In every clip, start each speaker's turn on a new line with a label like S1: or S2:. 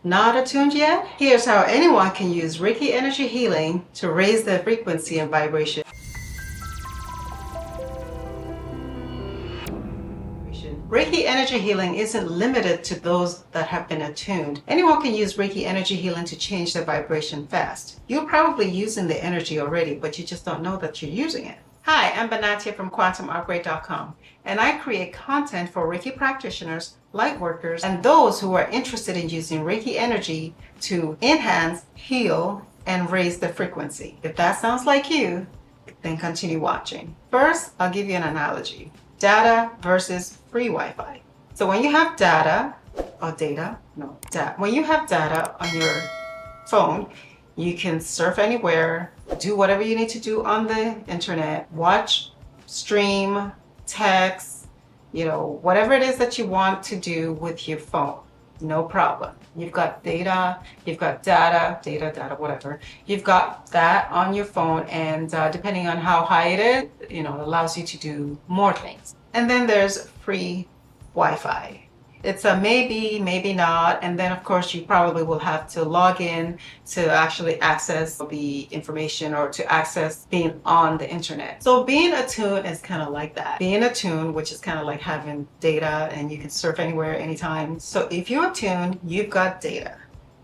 S1: Not attuned yet? Here's how anyone can use Reiki Energy healing to raise their frequency and vibration. Reiki Energy healing isn't limited to those that have been attuned. Anyone can use Reiki Energy healing to change their vibration fast. You're probably using the energy already, but you just don't know that you're using it. Hi, I'm Binahtiyah from QuantumUpgrade.com, and I create content for Reiki practitioners, light workers, and those who are interested in using Reiki Energy to enhance, heal, and raise the frequency. If that sounds like you, then continue watching. First, I'll give you an analogy. Data versus free Wi-Fi. So when you have when you have data on your phone, you can surf anywhere, do whatever you need to do on the internet, watch, stream, text, whatever it is that you want to do with your phone. No problem. You've got data, you've got data, whatever. You've got that on your phone, and depending on how high it is, it allows you to do more things. And then there's free Wi-Fi. It's a maybe, maybe not. And then of course you probably will have to log in to actually access the information or to access being on the internet. So being attuned is kind of like that. Being attuned, which is kind of like having data and you can surf anywhere, anytime. So if you're attuned, you've got data.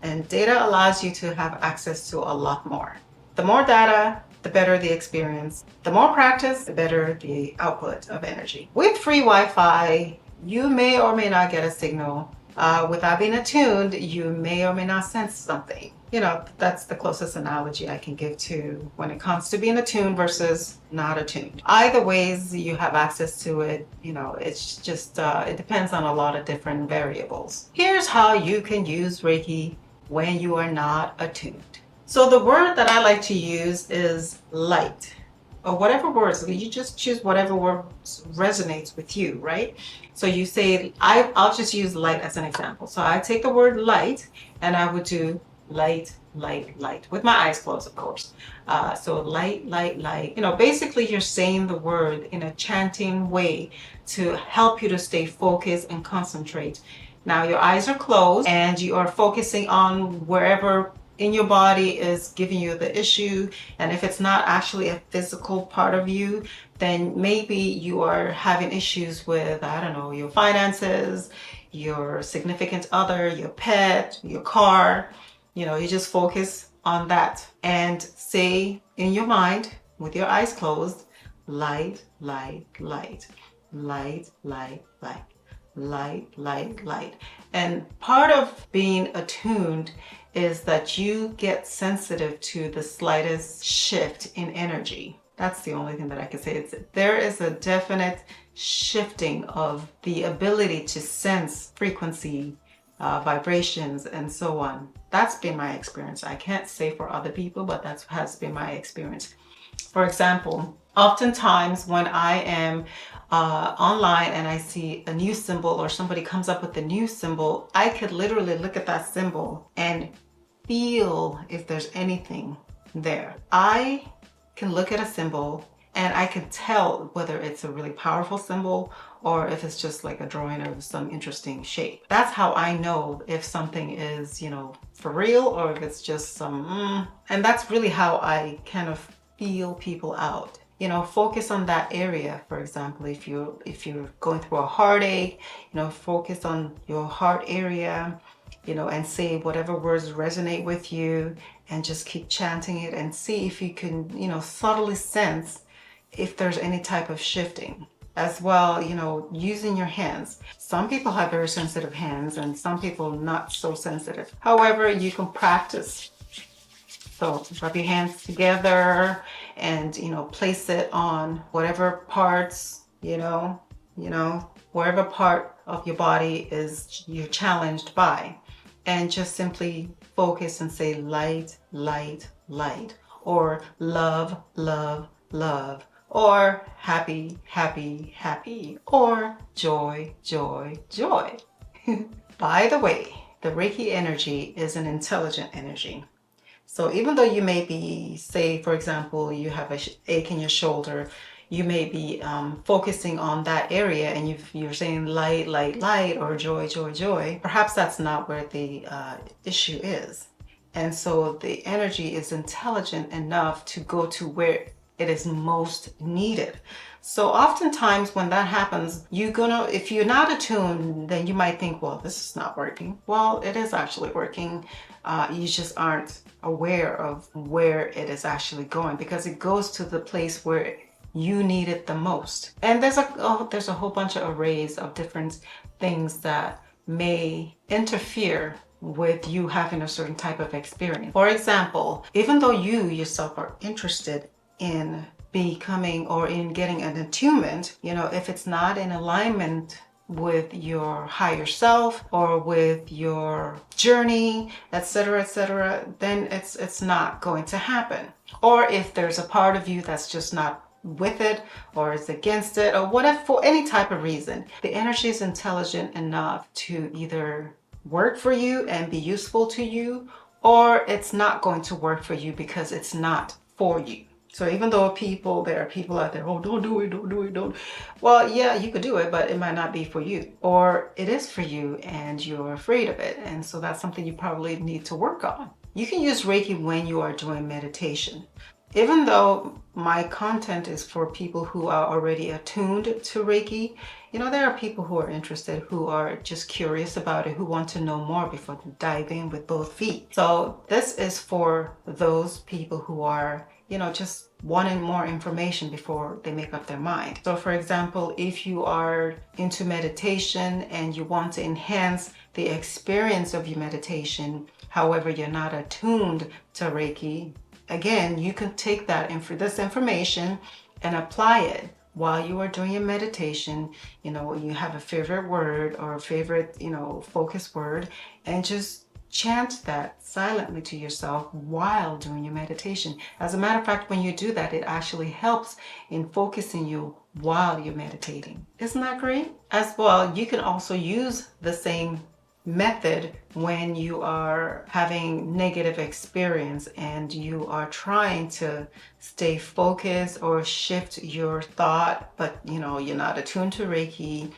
S1: And data allows you to have access to a lot more. The more data, the better the experience. The more practice, the better the output of energy. With free Wi-Fi, you may or may not get a signal. Without being attuned, you may or may not sense something. That's the closest analogy I can give to when it comes to being attuned versus not attuned. Either ways, you have access to it. It's just, it depends on a lot of different variables. Here's how you can use Reiki when you are not attuned. So the word that I like to use is light. Or whatever words, you just choose whatever word resonates with you, right? So you say, I'll just use light as an example. So I take the word light and I would do light, light, light, with my eyes closed, of course. So light, light, light. Basically you're saying the word in a chanting way to help you to stay focused and concentrate. Now your eyes are closed and you are focusing on wherever in your body is giving you the issue. And if it's not actually a physical part of you, then maybe you are having issues with, I don't know, your finances, your significant other, your pet, your car. You just focus on that and say in your mind with your eyes closed, light, light, light, light, light, light, light, light, light. And part of being attuned is that you get sensitive to the slightest shift in energy. That's the only thing that I can say. There is a definite shifting of the ability to sense frequency, vibrations, and so on. That's been my experience. I can't say for other people, but that has been my experience. For example, oftentimes when I am online and I see a new symbol or somebody comes up with a new symbol, I could literally look at that symbol and feel if there's anything there. I can look at a symbol and I can tell whether it's a really powerful symbol or if it's just like a drawing of some interesting shape. That's how I know if something is, for real, or if it's just some, and that's really how I kind of feel people out. Focus on that area. For example, if you're going through a heartache, focus on your heart area, and say whatever words resonate with you and just keep chanting it and see if you can, subtly sense if there's any type of shifting. As well, using your hands. Some people have very sensitive hands and some people not so sensitive. However, you can practice. So rub your hands together and, place it on whatever parts, wherever part of your body is you're challenged by. And just simply focus and say light, light, light, or love, love, love, or happy, happy, happy, or joy, joy, joy. By the way, the Reiki energy is an intelligent energy. So even though you may be, say, for example, you have an ache in your shoulder, you may be focusing on that area and you're saying light, light, light, or joy, joy, joy. Perhaps that's not where the issue is. And so the energy is intelligent enough to go to where it is most needed. So oftentimes when that happens, if you're not attuned, then you might think, well, this is not working. Well, it is actually working. You just aren't aware of where it is actually going, because it goes to the place where you need it the most. And there's a whole bunch of arrays of different things that may interfere with you having a certain type of experience. For example, even though you yourself are interested in becoming or in getting an attunement, if it's not in alignment with your higher self or with your journey, etc., then it's not going to happen. Or if there's a part of you that's just not with it or is against it or whatever, for any type of reason, the energy is intelligent enough to either work for you and be useful to you, or it's not going to work for you because it's not for you. So even though there are people out there, oh, don't do it, don't do it, don't. Well, yeah, you could do it, but it might not be for you. Or it is for you and you're afraid of it. And so that's something you probably need to work on. You can use Reiki when you are doing meditation. Even though my content is for people who are already attuned to Reiki, there are people who are interested, who are just curious about it, who want to know more before they dive in with both feet. So this is for those people who are just wanting more information before they make up their mind. So for example, if you are into meditation and you want to enhance the experience of your meditation, however, you're not attuned to Reiki, again, you can take this information and apply it while you are doing your meditation. You have a favorite word or a favorite, focus word, and just chant that silently to yourself while doing your meditation. As a matter of fact, when you do that, it actually helps in focusing you while you're meditating. Isn't that great? As well, you can also use the same method when you are having negative experience and you are trying to stay focused or shift your thought, but you're not attuned to Reiki.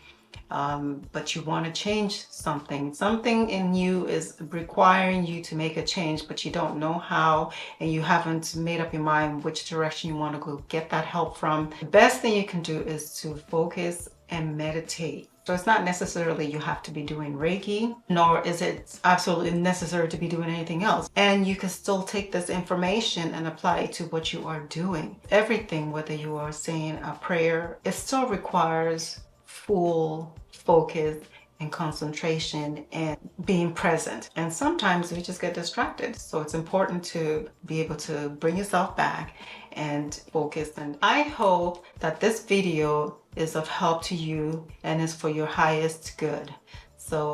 S1: But you want to change something. Something in you is requiring you to make a change, but you don't know how, and you haven't made up your mind which direction you want to go get that help from. The best thing you can do is to focus and meditate. So it's not necessarily you have to be doing Reiki, nor is it absolutely necessary to be doing anything else. And you can still take this information and apply it to what you are doing. Everything, whether you are saying a prayer, it still requires full focus and concentration and being present. And sometimes we just get distracted. So it's important to be able to bring yourself back and focus. And I hope that this video is of help to you and is for your highest good. So,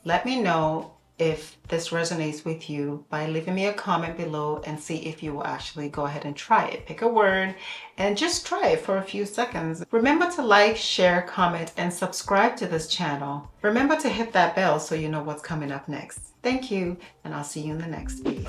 S1: let me know if this resonates with you by leaving me a comment below and see if you will actually go ahead and try it. Pick a word and just try it for a few seconds. Remember to like, share, comment, and subscribe to this channel. Remember to hit that bell so you know what's coming up next. Thank you, and I'll see you in the next video.